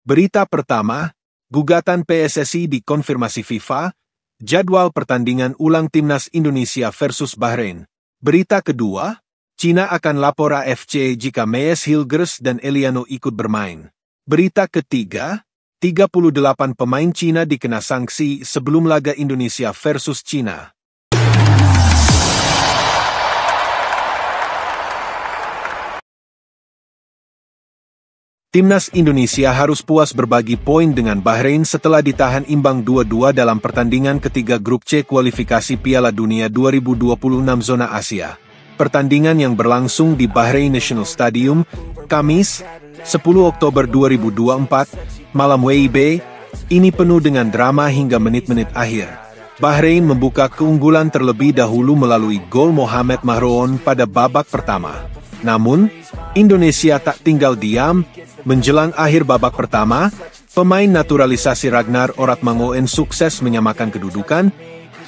Berita pertama, gugatan PSSI dikonfirmasi FIFA, jadwal pertandingan ulang Timnas Indonesia versus Bahrain. Berita kedua, Cina akan lapor AFC jika Maes Hilgers dan Eliano ikut bermain. Berita ketiga, 38 pemain Cina dikena sanksi sebelum laga Indonesia versus Cina. Timnas Indonesia harus puas berbagi poin dengan Bahrain setelah ditahan imbang 2-2 dalam pertandingan ketiga grup C kualifikasi Piala Dunia 2026 zona Asia. Pertandingan yang berlangsung di Bahrain National Stadium, Kamis, 10 Oktober 2024, malam WIB, ini penuh dengan drama hingga menit-menit akhir. Bahrain membuka keunggulan terlebih dahulu melalui gol Mohamed Mahroon pada babak pertama. Namun, Indonesia tak tinggal diam. Menjelang akhir babak pertama, pemain naturalisasi Ragnar Oratmangoen sukses menyamakan kedudukan,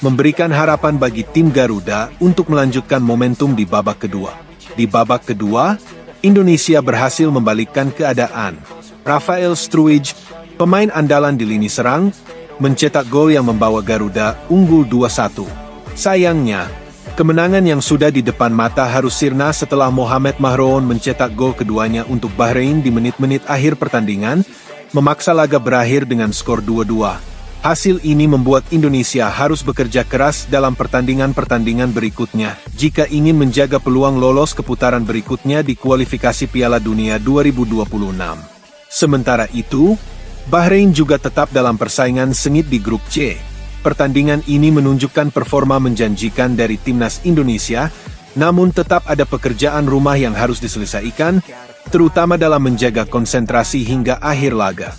memberikan harapan bagi tim Garuda untuk melanjutkan momentum di babak kedua. Di babak kedua, Indonesia berhasil membalikkan keadaan. Rafael Struij, pemain andalan di lini serang, mencetak gol yang membawa Garuda unggul 2-1. Sayangnya, kemenangan yang sudah di depan mata harus sirna setelah Mohamed Mahroon mencetak gol keduanya untuk Bahrain di menit-menit akhir pertandingan, memaksa laga berakhir dengan skor 2-2. Hasil ini membuat Indonesia harus bekerja keras dalam pertandingan-pertandingan berikutnya, jika ingin menjaga peluang lolos ke putaran berikutnya di kualifikasi Piala Dunia 2026. Sementara itu, Bahrain juga tetap dalam persaingan sengit di grup C. Pertandingan ini menunjukkan performa menjanjikan dari Timnas Indonesia, namun tetap ada pekerjaan rumah yang harus diselesaikan, terutama dalam menjaga konsentrasi hingga akhir laga.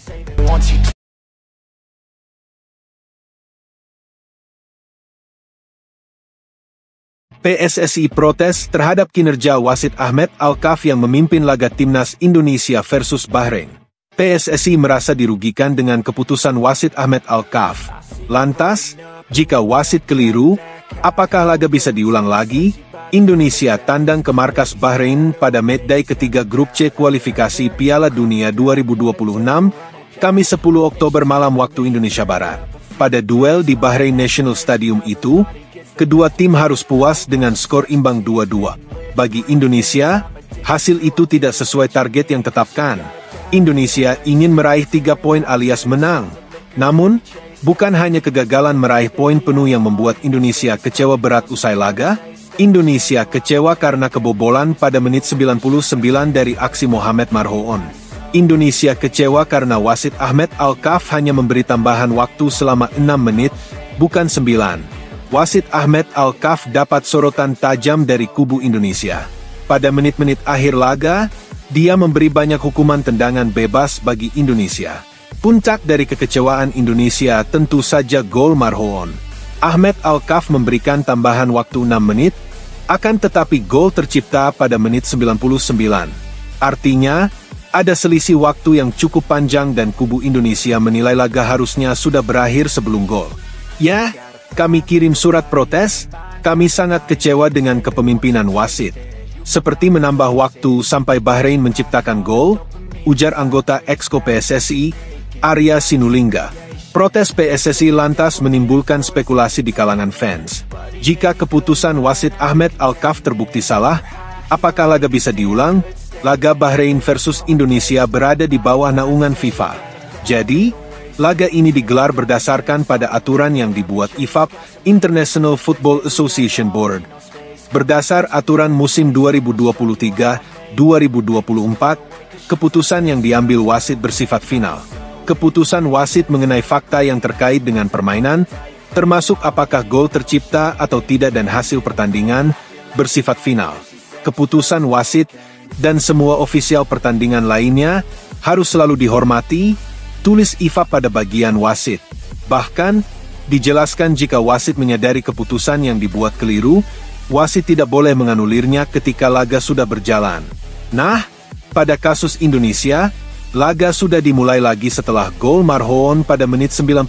PSSI protes terhadap kinerja wasit Ahmed Alkaf yang memimpin laga Timnas Indonesia versus Bahrain. PSSI merasa dirugikan dengan keputusan wasit Ahmed Alkaf. Lantas, jika wasit keliru, apakah laga bisa diulang lagi? Indonesia tandang ke markas Bahrain pada matchday ketiga grup C kualifikasi Piala Dunia 2026, Kamis 10 Oktober malam waktu Indonesia Barat. Pada duel di Bahrain National Stadium itu, kedua tim harus puas dengan skor imbang 2-2. Bagi Indonesia, hasil itu tidak sesuai target yang ditetapkan. Indonesia ingin meraih 3 poin alias menang. Namun, bukan hanya kegagalan meraih poin penuh yang membuat Indonesia kecewa berat usai laga, Indonesia kecewa karena kebobolan pada menit 99 dari aksi Mohamed Mahroon. Indonesia kecewa karena wasit Ahmed Alkaf hanya memberi tambahan waktu selama 6 menit, bukan 9. Wasit Ahmed Alkaf dapat sorotan tajam dari kubu Indonesia. Pada menit-menit akhir laga, dia memberi banyak hukuman tendangan bebas bagi Indonesia. Puncak dari kekecewaan Indonesia tentu saja gol Mahroon. Ahmed Alkaf memberikan tambahan waktu 6 menit, akan tetapi gol tercipta pada menit 99. Artinya, ada selisih waktu yang cukup panjang dan kubu Indonesia menilai laga harusnya sudah berakhir sebelum gol. Ya, kami kirim surat protes, kami sangat kecewa dengan kepemimpinan wasit. Seperti menambah waktu sampai Bahrain menciptakan gol, ujar anggota Exco PSSI, Arya Sinulinga. Protes PSSI lantas menimbulkan spekulasi di kalangan fans. Jika keputusan wasit Ahmed Alkaf terbukti salah, apakah laga bisa diulang? Laga Bahrain versus Indonesia berada di bawah naungan FIFA. Jadi, laga ini digelar berdasarkan pada aturan yang dibuat IFAB, International Football Association Board. Berdasar aturan musim 2023-2024, keputusan yang diambil wasit bersifat final. Keputusan wasit mengenai fakta yang terkait dengan permainan, termasuk apakah gol tercipta atau tidak dan hasil pertandingan, bersifat final. Keputusan wasit dan semua ofisial pertandingan lainnya harus selalu dihormati, tulis IFAB pada bagian wasit. Bahkan, dijelaskan jika wasit menyadari keputusan yang dibuat keliru, wasit tidak boleh menganulirnya ketika laga sudah berjalan. Nah, pada kasus Indonesia, laga sudah dimulai lagi setelah gol Mahroon pada menit 99.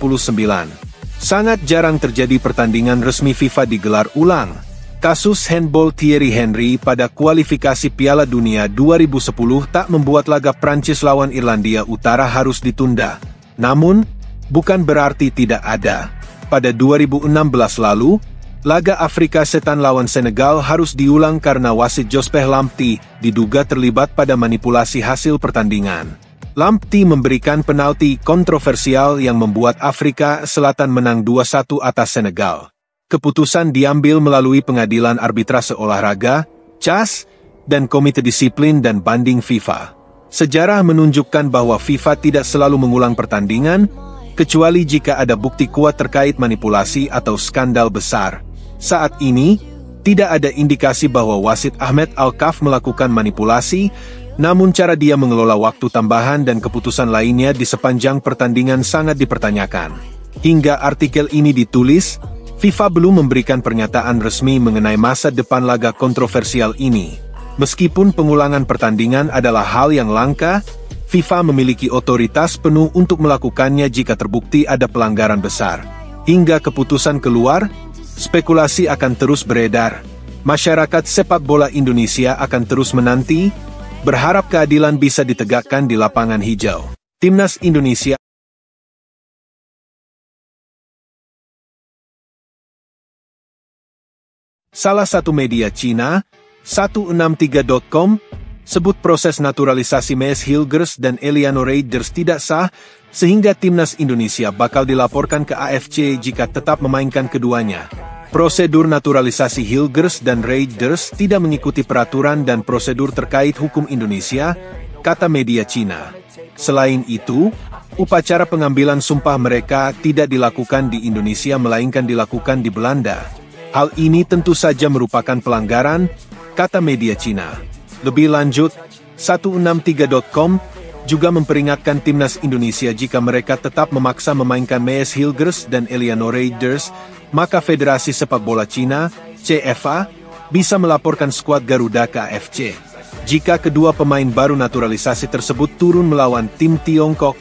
Sangat jarang terjadi pertandingan resmi FIFA digelar ulang. Kasus handball Thierry Henry pada kualifikasi Piala Dunia 2010 tak membuat laga Prancis lawan Irlandia Utara harus ditunda. Namun, bukan berarti tidak ada. Pada 2016 lalu, laga Afrika Selatan lawan Senegal harus diulang karena wasit Jospeh Lamptey diduga terlibat pada manipulasi hasil pertandingan. Lamptey memberikan penalti kontroversial yang membuat Afrika Selatan menang 2-1 atas Senegal. Keputusan diambil melalui Pengadilan Arbitrase Olahraga, CAS, dan Komite Disiplin dan Banding FIFA. Sejarah menunjukkan bahwa FIFA tidak selalu mengulang pertandingan, kecuali jika ada bukti kuat terkait manipulasi atau skandal besar. Saat ini, tidak ada indikasi bahwa wasit Ahmed Al-Kaf melakukan manipulasi, namun cara dia mengelola waktu tambahan dan keputusan lainnya di sepanjang pertandingan sangat dipertanyakan. Hingga artikel ini ditulis, FIFA belum memberikan pernyataan resmi mengenai masa depan laga kontroversial ini. Meskipun pengulangan pertandingan adalah hal yang langka, FIFA memiliki otoritas penuh untuk melakukannya jika terbukti ada pelanggaran besar. Hingga keputusan keluar, spekulasi akan terus beredar. Masyarakat sepak bola Indonesia akan terus menanti, berharap keadilan bisa ditegakkan di lapangan hijau. Timnas Indonesia. Salah satu media Cina, 163.com, sebut proses naturalisasi Maes Hilgers dan Eliano Reijnders tidak sah, sehingga timnas Indonesia bakal dilaporkan ke AFC jika tetap memainkan keduanya. Prosedur naturalisasi Hilgers dan Reijnders tidak mengikuti peraturan dan prosedur terkait hukum Indonesia, kata media Cina. Selain itu, upacara pengambilan sumpah mereka tidak dilakukan di Indonesia melainkan dilakukan di Belanda. Hal ini tentu saja merupakan pelanggaran, kata media Cina. Lebih lanjut, 163.com juga memperingatkan timnas Indonesia jika mereka tetap memaksa memainkan Maes Hilgers dan Eliano Reijnders, maka Federasi Sepak Bola Cina, CFA, bisa melaporkan skuad Garuda ke AFC. Jika kedua pemain baru naturalisasi tersebut turun melawan tim Tiongkok,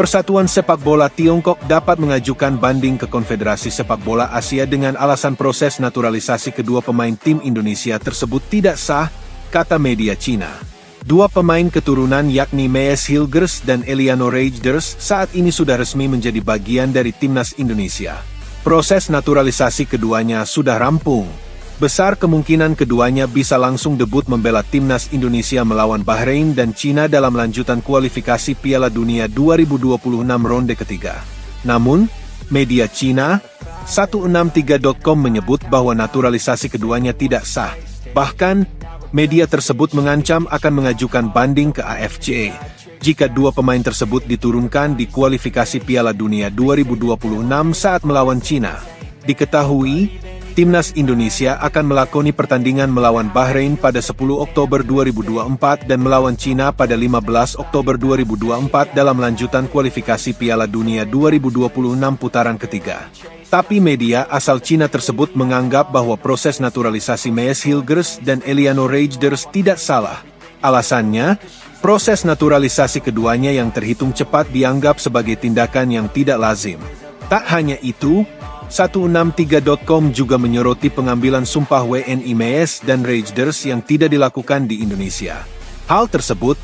Persatuan Sepak Bola Tiongkok dapat mengajukan banding ke Konfederasi Sepak Bola Asia dengan alasan proses naturalisasi kedua pemain tim Indonesia tersebut tidak sah, kata media Cina. Dua pemain keturunan yakni Maes Hilgers dan Eliano Reijnders saat ini sudah resmi menjadi bagian dari timnas Indonesia. Proses naturalisasi keduanya sudah rampung. Besar kemungkinan keduanya bisa langsung debut membela timnas Indonesia melawan Bahrain dan Cina dalam lanjutan kualifikasi Piala Dunia 2026 ronde ketiga. Namun, media Cina, 163.com menyebut bahwa naturalisasi keduanya tidak sah. Bahkan, media tersebut mengancam akan mengajukan banding ke AFC jika dua pemain tersebut diturunkan di kualifikasi Piala Dunia 2026 saat melawan Cina. Diketahui, Timnas Indonesia akan melakoni pertandingan melawan Bahrain pada 10 Oktober 2024 dan melawan Cina pada 15 Oktober 2024 dalam lanjutan kualifikasi Piala Dunia 2026 putaran ketiga. Tapi media asal Cina tersebut menganggap bahwa proses naturalisasi Maes Hilgers dan Eliano Reijnders tidak salah. Alasannya, proses naturalisasi keduanya yang terhitung cepat dianggap sebagai tindakan yang tidak lazim. Tak hanya itu, 163.com juga menyoroti pengambilan sumpah WNI Maes dan Reijnders yang tidak dilakukan di Indonesia. Hal tersebut,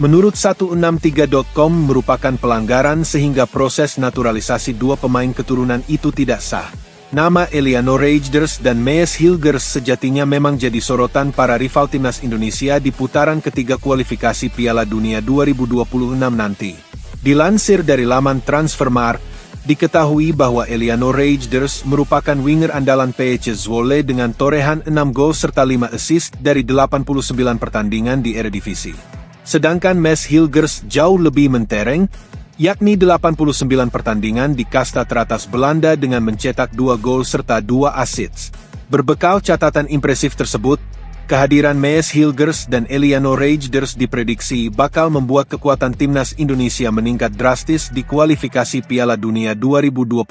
menurut 163.com merupakan pelanggaran sehingga proses naturalisasi dua pemain keturunan itu tidak sah. Nama Eliano Reijnders dan Maes Hilgers sejatinya memang jadi sorotan para rival timnas Indonesia di putaran ketiga kualifikasi Piala Dunia 2026 nanti. Dilansir dari laman Transfermarkt, diketahui bahwa Eliano Reijnders merupakan winger andalan PSV Zwolle dengan torehan 6 gol serta 5 assist dari 89 pertandingan di Eredivisie. Sedangkan Maes Hilgers jauh lebih mentereng, yakni 89 pertandingan di kasta teratas Belanda dengan mencetak 2 gol serta 2 assist. Berbekal catatan impresif tersebut, kehadiran Maes Hilgers dan Eliano Reijnders diprediksi bakal membuat kekuatan timnas Indonesia meningkat drastis di kualifikasi Piala Dunia 2026.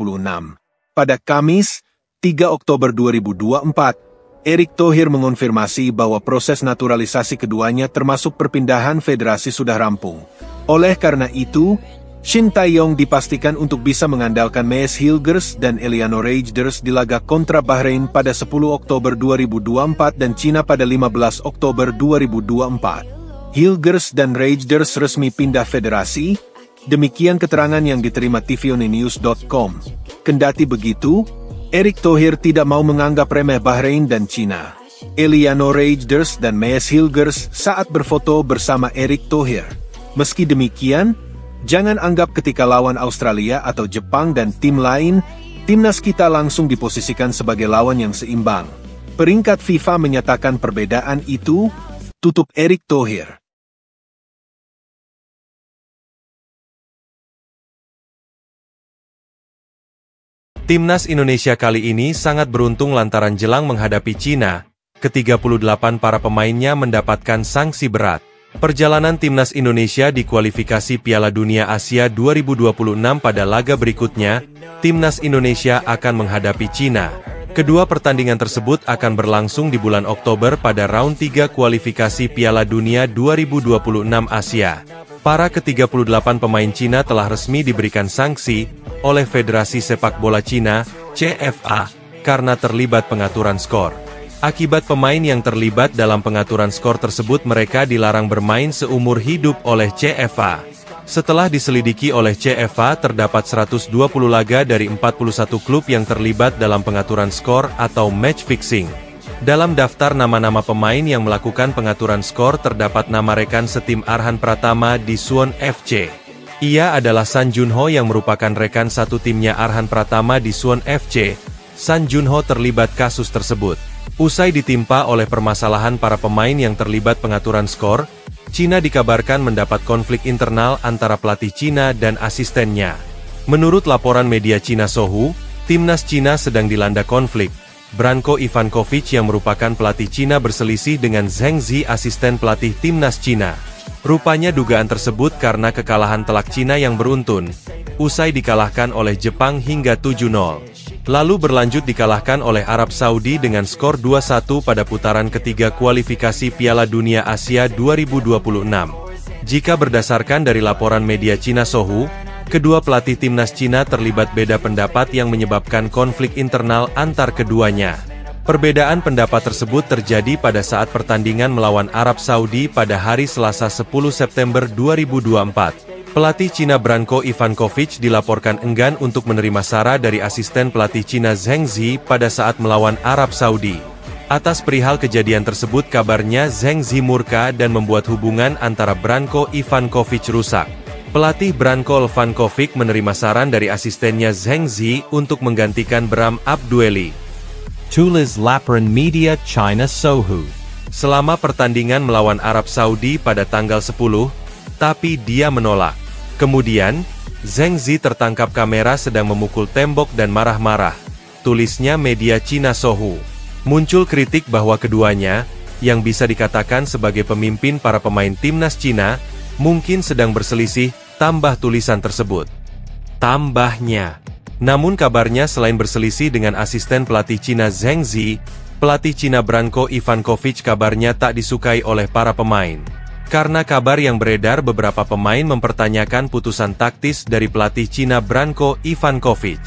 Pada Kamis, 3 Oktober 2024, Erick Thohir mengonfirmasi bahwa proses naturalisasi keduanya termasuk perpindahan federasi sudah rampung. Oleh karena itu, Shin Tae-yong dipastikan untuk bisa mengandalkan Maes Hilgers dan Eliano Reigers di laga kontra Bahrain pada 10 Oktober 2024 dan Cina pada 15 Oktober 2024. Hilgers dan Reigers resmi pindah federasi, demikian keterangan yang diterima tvonlinews.com. Kendati begitu, Erick Thohir tidak mau menganggap remeh Bahrain dan Cina. Eliano Reigers dan Maes Hilgers saat berfoto bersama Erick Thohir. Meski demikian, jangan anggap ketika lawan Australia atau Jepang dan tim lain, timnas kita langsung diposisikan sebagai lawan yang seimbang. Peringkat FIFA menyatakan perbedaan itu, tutup Erick Thohir. Timnas Indonesia kali ini sangat beruntung lantaran jelang menghadapi Cina. Ke-38 para pemainnya mendapatkan sanksi berat. Perjalanan Timnas Indonesia di kualifikasi Piala Dunia Asia 2026 pada laga berikutnya, Timnas Indonesia akan menghadapi Cina. Kedua pertandingan tersebut akan berlangsung di bulan Oktober pada round 3 kualifikasi Piala Dunia 2026 Asia. Para ke-38 pemain Cina telah resmi diberikan sanksi oleh Federasi Sepak Bola Cina, CFA, karena terlibat pengaturan skor. Akibat pemain yang terlibat dalam pengaturan skor tersebut mereka dilarang bermain seumur hidup oleh CFA. Setelah diselidiki oleh CFA terdapat 120 laga dari 41 klub yang terlibat dalam pengaturan skor atau match fixing. Dalam daftar nama-nama pemain yang melakukan pengaturan skor terdapat nama rekan setim Arhan Pratama di Suwon FC. Ia adalah San Junho yang merupakan rekan satu timnya Arhan Pratama di Suwon FC. San Junho terlibat kasus tersebut. Usai ditimpa oleh permasalahan para pemain yang terlibat pengaturan skor, Cina dikabarkan mendapat konflik internal antara pelatih Cina dan asistennya. Menurut laporan media Cina Sohu, timnas Cina sedang dilanda konflik. Branko Ivankovic yang merupakan pelatih Cina berselisih dengan Zheng Zi asisten pelatih timnas Cina. Rupanya dugaan tersebut karena kekalahan telak Cina yang beruntun, usai dikalahkan oleh Jepang hingga 7-0. Lalu berlanjut dikalahkan oleh Arab Saudi dengan skor 2-1 pada putaran ketiga kualifikasi Piala Dunia Asia 2026. Jika berdasarkan dari laporan media Cina Sohu, kedua pelatih timnas Cina terlibat beda pendapat yang menyebabkan konflik internal antar keduanya. Perbedaan pendapat tersebut terjadi pada saat pertandingan melawan Arab Saudi pada hari Selasa 10 September 2024. Pelatih Cina Branko Ivankovic dilaporkan enggan untuk menerima sara dari asisten pelatih Cina Zheng Zi pada saat melawan Arab Saudi. Atas perihal kejadian tersebut kabarnya Zheng Zi murka dan membuat hubungan antara Branko Ivankovic rusak. Pelatih Branko Ivankovic menerima saran dari asistennya Zheng Zi untuk menggantikan Bram Abdueli. Tulis laporan media China Sohu. Selama pertandingan melawan Arab Saudi pada tanggal 10, tapi dia menolak. Kemudian, Zheng Zi tertangkap kamera sedang memukul tembok dan marah-marah. Tulisnya media Cina Sohu. Muncul kritik bahwa keduanya, yang bisa dikatakan sebagai pemimpin para pemain timnas Cina, mungkin sedang berselisih, tambah tulisan tersebut. Tambahnya. Namun kabarnya selain berselisih dengan asisten pelatih Cina Zheng Zi, pelatih Cina Branko Ivankovic kabarnya tak disukai oleh para pemain. Karena kabar yang beredar beberapa pemain mempertanyakan putusan taktis dari pelatih Cina Branko Ivankovic.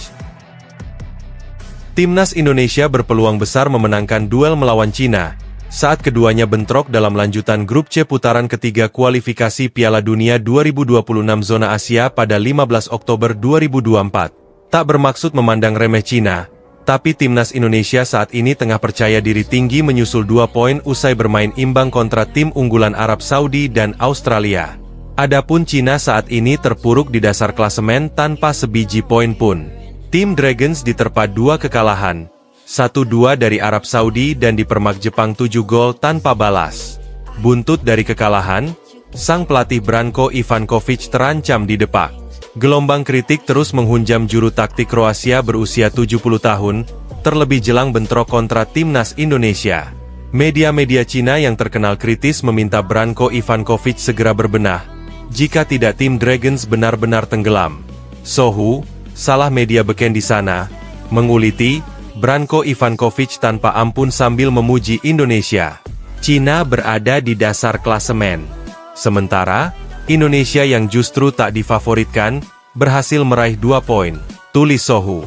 Timnas Indonesia berpeluang besar memenangkan duel melawan Cina, saat keduanya bentrok dalam lanjutan grup C putaran ketiga kualifikasi Piala Dunia 2026 zona Asia pada 15 Oktober 2024. Tak bermaksud memandang remeh Cina, tapi timnas Indonesia saat ini tengah percaya diri tinggi menyusul 2 poin usai bermain imbang kontra tim unggulan Arab Saudi dan Australia. Adapun Cina saat ini terpuruk di dasar klasemen tanpa sebiji poin pun. Tim Dragons diterpa 2 kekalahan, 1-2 dari Arab Saudi dan dipermak Jepang 7 gol tanpa balas. Buntut dari kekalahan, sang pelatih Branko Ivankovic terancam didepak. Gelombang kritik terus menghunjam juru taktik Kroasia berusia 70 tahun, terlebih jelang bentrok kontra timnas Indonesia. Media-media Cina yang terkenal kritis meminta Branko Ivankovic segera berbenah, jika tidak tim Dragons benar-benar tenggelam. Sohu, salah media beken di sana, menguliti, Branko Ivankovic tanpa ampun sambil memuji Indonesia. Cina berada di dasar klasemen. Sementara, Indonesia yang justru tak difavoritkan, berhasil meraih 2 poin, tulis Sohu.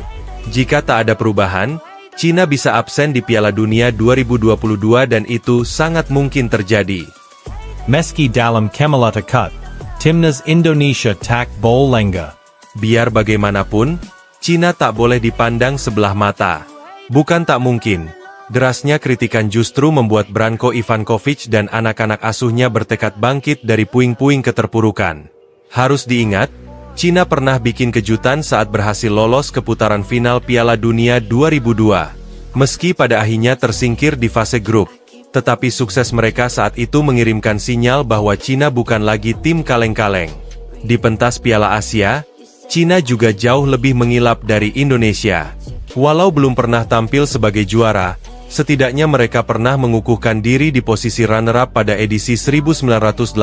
Jika tak ada perubahan, Cina bisa absen di Piala Dunia 2022 dan itu sangat mungkin terjadi. Meski dalam Kemelata Cup, Timnas Indonesia tak boleh. Biar bagaimanapun, Cina tak boleh dipandang sebelah mata. Bukan tak mungkin, derasnya kritikan justru membuat Branko Ivankovic dan anak-anak asuhnya bertekad bangkit dari puing-puing keterpurukan. Harus diingat, Cina pernah bikin kejutan saat berhasil lolos ke putaran final Piala Dunia 2002. Meski pada akhirnya tersingkir di fase grup, tetapi sukses mereka saat itu mengirimkan sinyal bahwa Cina bukan lagi tim kaleng-kaleng. Di pentas Piala Asia, Cina juga jauh lebih mengilap dari Indonesia. Walau belum pernah tampil sebagai juara, setidaknya mereka pernah mengukuhkan diri di posisi runner-up pada edisi 1984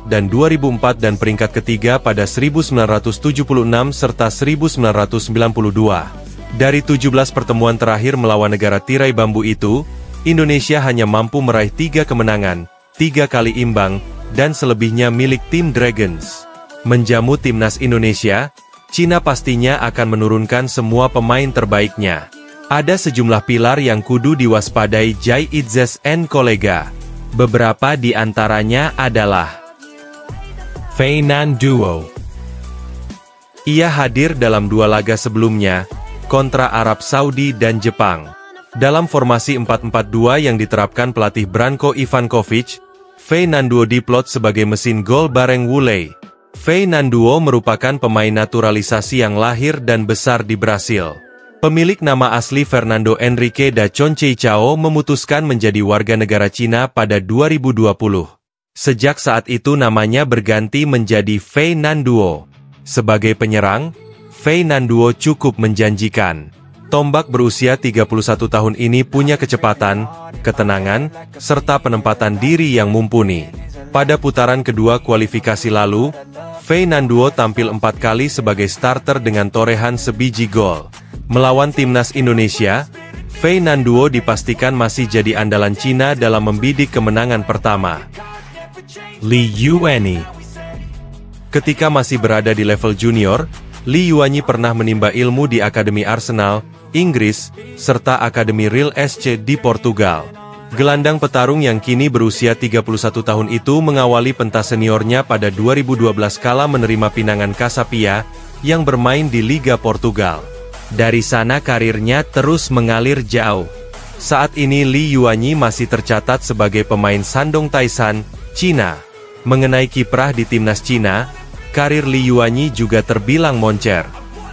dan 2004 dan peringkat ketiga pada 1976 serta 1992. Dari 17 pertemuan terakhir melawan negara tirai bambu itu, Indonesia hanya mampu meraih 3 kemenangan, 3 kali imbang, dan selebihnya milik tim Dragons. Menjamu timnas Indonesia, Cina pastinya akan menurunkan semua pemain terbaiknya. Ada sejumlah pilar yang kudu diwaspadai Jai Itzes and kolega. Beberapa di antaranya adalah Fei Nan Duo. Ia hadir dalam 2 laga sebelumnya, kontra Arab Saudi dan Jepang. Dalam formasi 4-4-2 yang diterapkan pelatih Branko Ivankovic, Fei Nan Duo diplot sebagai mesin gol bareng Wulei. Fei Nan Duo merupakan pemain naturalisasi yang lahir dan besar di Brasil. Pemilik nama asli Fernando Enrique da Conceição memutuskan menjadi warga negara Cina pada 2020. Sejak saat itu namanya berganti menjadi Fei Nan Duo. Sebagai penyerang, Fei Nan Duo cukup menjanjikan. Tombak berusia 31 tahun ini punya kecepatan, ketenangan, serta penempatan diri yang mumpuni. Pada putaran kedua kualifikasi lalu, Fei Nan Duo tampil 4 kali sebagai starter dengan torehan sebiji gol. Melawan timnas Indonesia, Fei Nan Duo dipastikan masih jadi andalan Cina dalam membidik kemenangan pertama. Li Yuanyi. Ketika masih berada di level junior, Li Yuanyi pernah menimba ilmu di Akademi Arsenal, Inggris, serta Akademi Real SC di Portugal. Gelandang petarung yang kini berusia 31 tahun itu mengawali pentas seniornya pada 2012 kala menerima pinangan Casapia, yang bermain di Liga Portugal. Dari sana karirnya terus mengalir jauh. Saat ini Li Yuanyi masih tercatat sebagai pemain Shandong Taishan, Cina. Mengenai kiprah di timnas Cina, karir Li Yuanyi juga terbilang moncer.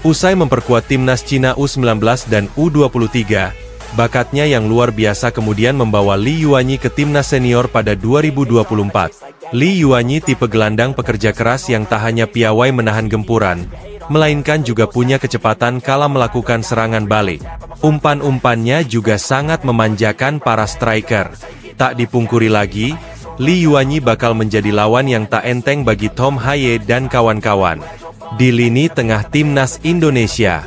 Usai memperkuat timnas Cina U19 dan U23, bakatnya yang luar biasa kemudian membawa Li Yuanyi ke timnas senior pada 2024. Li Yuanyi tipe gelandang pekerja keras yang tak hanya piawai menahan gempuran, melainkan juga punya kecepatan kala melakukan serangan balik. Umpan-umpannya juga sangat memanjakan para striker. Tak dipungkiri lagi, Li Yuanyi bakal menjadi lawan yang tak enteng bagi Tom Haye dan kawan-kawan. Di lini tengah timnas Indonesia,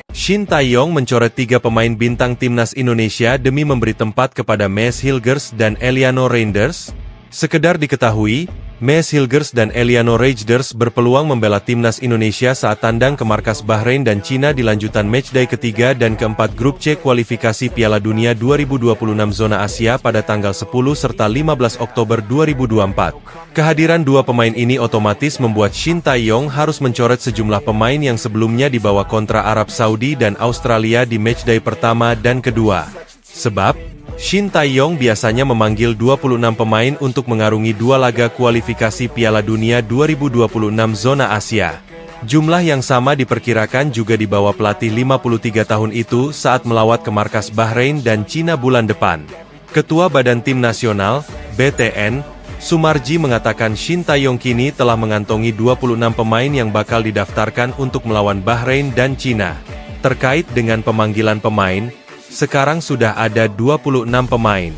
Shin Tae-yong mencoret 3 pemain bintang timnas Indonesia demi memberi tempat kepada Mees Hilgers dan Eliano Reinders. Sekedar diketahui, Mees Hilgers dan Eliano Reinders berpeluang membela timnas Indonesia saat tandang ke markas Bahrain dan Cina di lanjutan matchday ketiga dan keempat grup C kualifikasi Piala Dunia 2026 zona Asia pada tanggal 10 serta 15 Oktober 2024. Kehadiran 2 pemain ini otomatis membuat Shin Tae-yong harus mencoret sejumlah pemain yang sebelumnya dibawa kontra Arab Saudi dan Australia di matchday pertama dan kedua. Sebab, Shin Tae-yong biasanya memanggil 26 pemain untuk mengarungi 2 laga kualifikasi Piala Dunia 2026 zona Asia. Jumlah yang sama diperkirakan juga dibawa pelatih 53 tahun itu saat melawat ke markas Bahrain dan Cina bulan depan. Ketua Badan Tim Nasional, BTN, Sumarji mengatakan Shin Tae-yong kini telah mengantongi 26 pemain yang bakal didaftarkan untuk melawan Bahrain dan Cina. Terkait dengan pemanggilan pemain, sekarang sudah ada 26 pemain.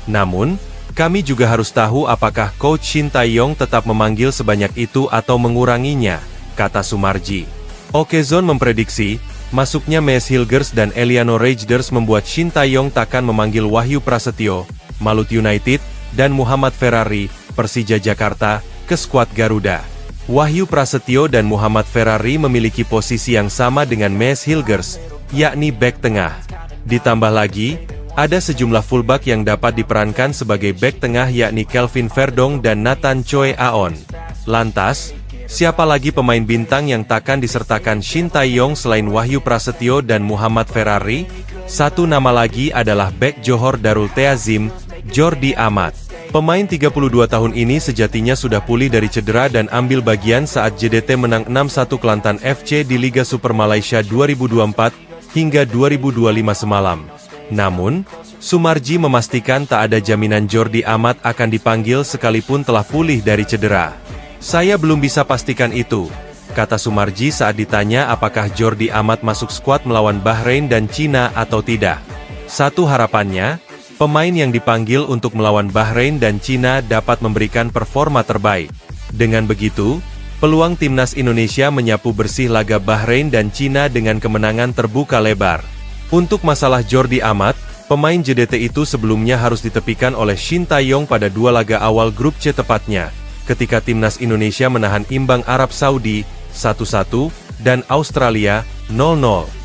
Namun, kami juga harus tahu apakah Coach Shin Tae-yong tetap memanggil sebanyak itu atau menguranginya, kata Sumarji. Okezone memprediksi, masuknya Mees Hilgers dan Eliano Reinders membuat Shin Tae-yong takkan memanggil Wahyu Prasetyo, Malut United, dan Muhammad Ferrari, Persija Jakarta, ke ke skuad Garuda. Wahyu Prasetyo dan Muhammad Ferrari memiliki posisi yang sama dengan Maes Hilgers, yakni bek tengah. Ditambah lagi, ada sejumlah fullback yang dapat diperankan sebagai bek tengah yakni Kelvin Verdong dan Nathan Choi Aon. Lantas, siapa lagi pemain bintang yang takkan disertakan Shin Tae-yong selain Wahyu Prasetyo dan Muhammad Ferrari? Satu nama lagi adalah bek Johor Darul Teazim, Jordi Amat. Pemain 32 tahun ini sejatinya sudah pulih dari cedera dan ambil bagian saat JDT menang 6-1 Kelantan FC di Liga Super Malaysia 2024 hingga 2025 semalam. Namun, Sumarji memastikan tak ada jaminan Jordi Amat akan dipanggil sekalipun telah pulih dari cedera. Saya belum bisa pastikan itu, kata Sumarji saat ditanya apakah Jordi Amat masuk skuad melawan Bahrain dan Cina atau tidak. Satu harapannya, pemain yang dipanggil untuk melawan Bahrain dan Cina dapat memberikan performa terbaik. Dengan begitu, peluang timnas Indonesia menyapu bersih laga Bahrain dan Cina dengan kemenangan terbuka lebar. Untuk masalah Jordi Amat, pemain JDT itu sebelumnya harus ditepikan oleh Shin Tae-yong pada 2 laga awal grup C tepatnya, ketika timnas Indonesia menahan imbang Arab Saudi 1-1 dan Australia 0-0.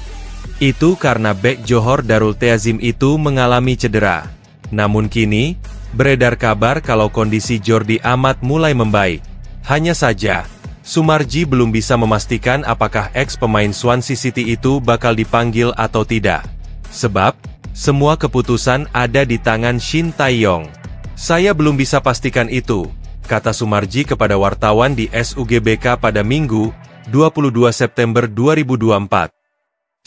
Itu karena bek Johor Darul Teazim itu mengalami cedera. Namun kini, beredar kabar kalau kondisi Jordi Amat mulai membaik. Hanya saja, Sumarji belum bisa memastikan apakah ex-pemain Swansea City itu bakal dipanggil atau tidak. Sebab, semua keputusan ada di tangan Shin Tae-yong. Saya belum bisa pastikan itu, kata Sumarji kepada wartawan di SUGBK pada Minggu, 22 September 2024.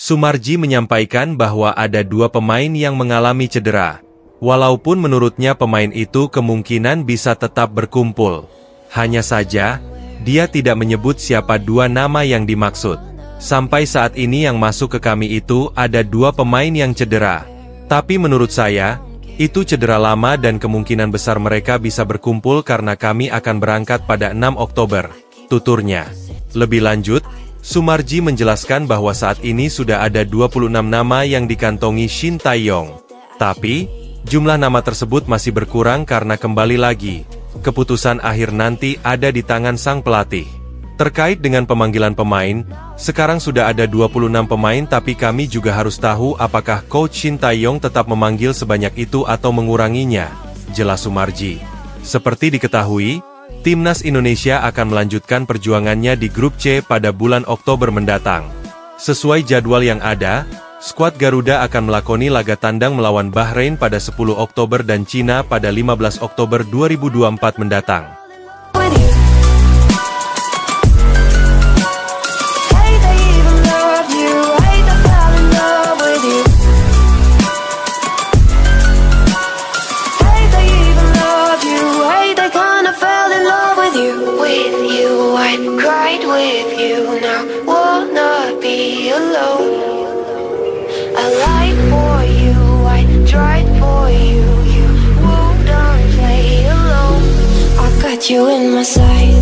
Sumarji menyampaikan bahwa ada 2 pemain yang mengalami cedera. Walaupun menurutnya pemain itu kemungkinan bisa tetap berkumpul. Hanya saja, dia tidak menyebut siapa 2 nama yang dimaksud. Sampai saat ini yang masuk ke kami itu ada 2 pemain yang cedera. Tapi menurut saya, itu cedera lama dan kemungkinan besar mereka bisa berkumpul karena kami akan berangkat pada 6 Oktober, tuturnya. Lebih lanjut, Sumarji menjelaskan bahwa saat ini sudah ada 26 nama yang dikantongi Shin Tae-yong. Tapi, jumlah nama tersebut masih berkurang karena kembali lagi, keputusan akhir nanti ada di tangan sang pelatih. Terkait dengan pemanggilan pemain, sekarang sudah ada 26 pemain tapi kami juga harus tahu apakah Coach Shin Tae-yong tetap memanggil sebanyak itu atau menguranginya, jelas Sumarji. Seperti diketahui, Timnas Indonesia akan melanjutkan perjuangannya di grup C pada bulan Oktober mendatang. Sesuai jadwal yang ada, skuad Garuda akan melakoni laga tandang melawan Bahrain pada 10 Oktober dan Cina pada 15 Oktober 2024 mendatang. You in my sight,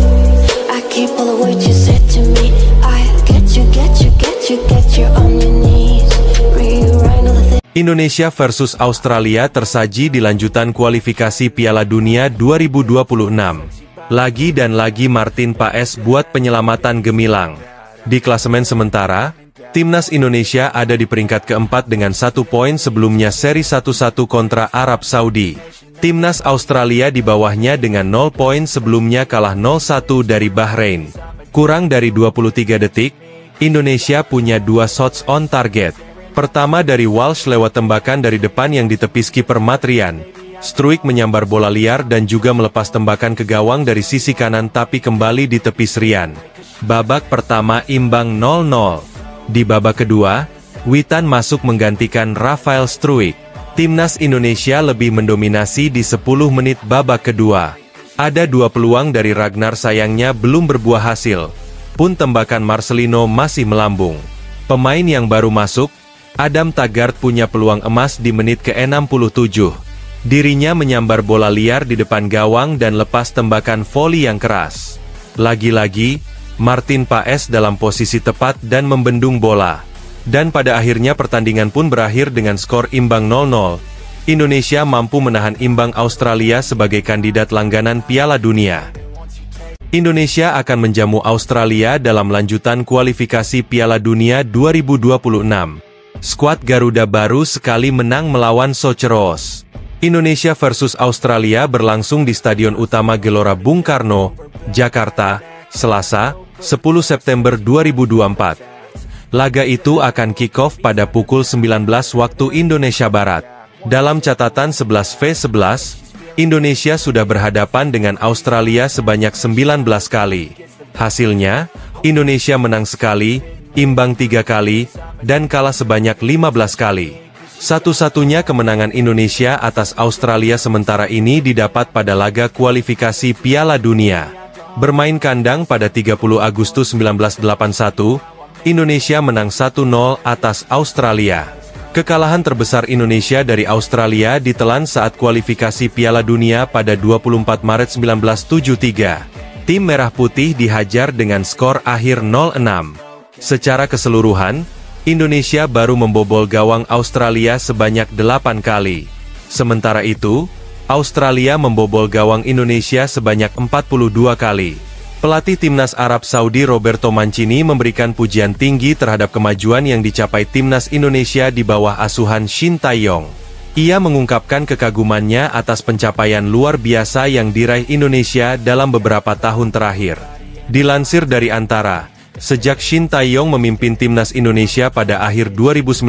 I keep all the words you said to me. I get you on your knees. Rewrite all the things. Indonesia versus Australia tersaji di lanjutan kualifikasi Piala Dunia 2026. Lagi dan lagi Martin Paes buat penyelamatan gemilang. Di klasemen sementara, Timnas Indonesia ada di peringkat keempat dengan 1 poin sebelumnya seri 1-1 kontra Arab Saudi. Timnas Australia di bawahnya dengan 0 poin sebelumnya kalah 0-1 dari Bahrain. Kurang dari 23 detik, Indonesia punya 2 shots on target. Pertama dari Walsh lewat tembakan dari depan yang ditepis kiper Matrian. Struijk menyambar bola liar dan juga melepas tembakan ke gawang dari sisi kanan tapi kembali ditepis Rian. Babak pertama imbang 0-0. Di babak kedua, Witan masuk menggantikan Rafael Struijk. Timnas Indonesia lebih mendominasi di 10 menit babak kedua. Ada 2 peluang dari Ragnar sayangnya belum berbuah hasil. Pun tembakan Marcelino masih melambung. Pemain yang baru masuk, Adam Taggart punya peluang emas di menit ke-67. Dirinya menyambar bola liar di depan gawang dan lepas tembakan voli yang keras. Lagi-lagi, Martin Paes dalam posisi tepat dan membendung bola. Dan pada akhirnya pertandingan pun berakhir dengan skor imbang 0-0. Indonesia mampu menahan imbang Australia sebagai kandidat langganan Piala Dunia. Indonesia akan menjamu Australia dalam lanjutan kualifikasi Piala Dunia 2026. Skuad Garuda baru sekali menang melawan Soceros. Indonesia versus Australia berlangsung di Stadion Utama Gelora Bung Karno, Jakarta, Selasa, 10 September 2024. Laga itu akan kick-off pada pukul 19 waktu Indonesia Barat. Dalam catatan 11v11, Indonesia sudah berhadapan dengan Australia sebanyak 19 kali. Hasilnya, Indonesia menang sekali, imbang 3 kali, dan kalah sebanyak 15 kali. Satu-satunya kemenangan Indonesia atas Australia sementara ini didapat pada laga kualifikasi Piala Dunia. Bermain kandang pada 30 Agustus 1981, Indonesia menang 1-0 atas Australia. Kekalahan terbesar Indonesia dari Australia ditelan saat kualifikasi Piala Dunia pada 24 Maret 1973. Tim Merah Putih dihajar dengan skor akhir 0-6. Secara keseluruhan, Indonesia baru membobol gawang Australia sebanyak 8 kali. Sementara itu, Australia membobol gawang Indonesia sebanyak 42 kali. Pelatih Timnas Arab Saudi Roberto Mancini memberikan pujian tinggi terhadap kemajuan yang dicapai Timnas Indonesia di bawah asuhan Shin Tae-yong. Ia mengungkapkan kekagumannya atas pencapaian luar biasa yang diraih Indonesia dalam beberapa tahun terakhir. Dilansir dari Antara, sejak Shin Tae-yong memimpin Timnas Indonesia pada akhir 2019,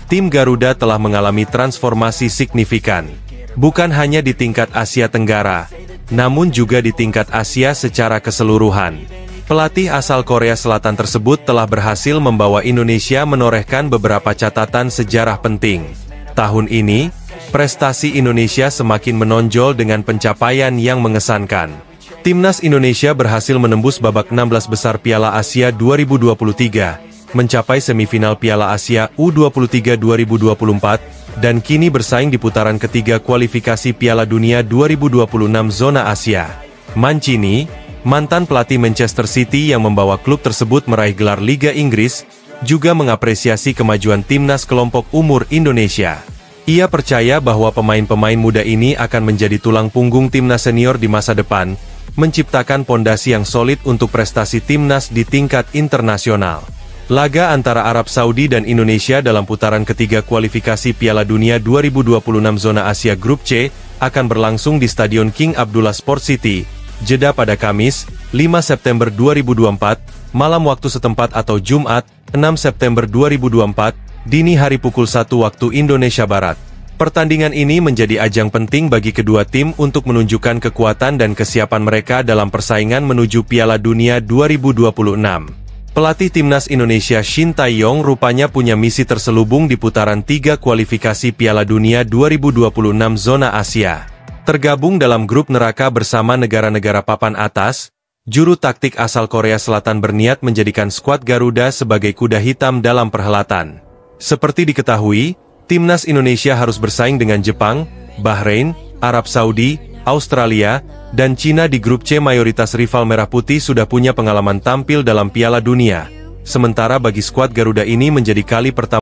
tim Garuda telah mengalami transformasi signifikan. Bukan hanya di tingkat Asia Tenggara, namun juga di tingkat Asia secara keseluruhan. Pelatih asal Korea Selatan tersebut telah berhasil membawa Indonesia menorehkan beberapa catatan sejarah penting. Tahun ini, prestasi Indonesia semakin menonjol dengan pencapaian yang mengesankan. Timnas Indonesia berhasil menembus babak 16 besar Piala Asia 2023, mencapai semifinal Piala Asia U23 2024, dan kini bersaing di putaran ketiga kualifikasi Piala Dunia 2026 zona Asia. Mancini, mantan pelatih Manchester City yang membawa klub tersebut meraih gelar Liga Inggris, juga mengapresiasi kemajuan timnas kelompok umur Indonesia. Ia percaya bahwa pemain-pemain muda ini akan menjadi tulang punggung timnas senior di masa depan, menciptakan pondasi yang solid untuk prestasi timnas di tingkat internasional. Laga antara Arab Saudi dan Indonesia dalam putaran ketiga kualifikasi Piala Dunia 2026 zona Asia Grup C akan berlangsung di Stadion King Abdullah Sport City, Jeddah pada Kamis, 5 September 2024, malam waktu setempat atau Jumat, 6 September 2024, dini hari pukul 1 waktu Indonesia Barat. Pertandingan ini menjadi ajang penting bagi kedua tim untuk menunjukkan kekuatan dan kesiapan mereka dalam persaingan menuju Piala Dunia 2026. Pelatih Timnas Indonesia Shin Tae-yong rupanya punya misi terselubung di putaran 3 kualifikasi Piala Dunia 2026 zona Asia. Tergabung dalam grup neraka bersama negara-negara papan atas, juru taktik asal Korea Selatan berniat menjadikan skuad Garuda sebagai kuda hitam dalam perhelatan. Seperti diketahui, Timnas Indonesia harus bersaing dengan Jepang, Bahrain, Arab Saudi, Australia, dan Cina di grup C. Mayoritas rival Merah Putih sudah punya pengalaman tampil dalam Piala Dunia. Sementara bagi skuad Garuda ini menjadi kali pertama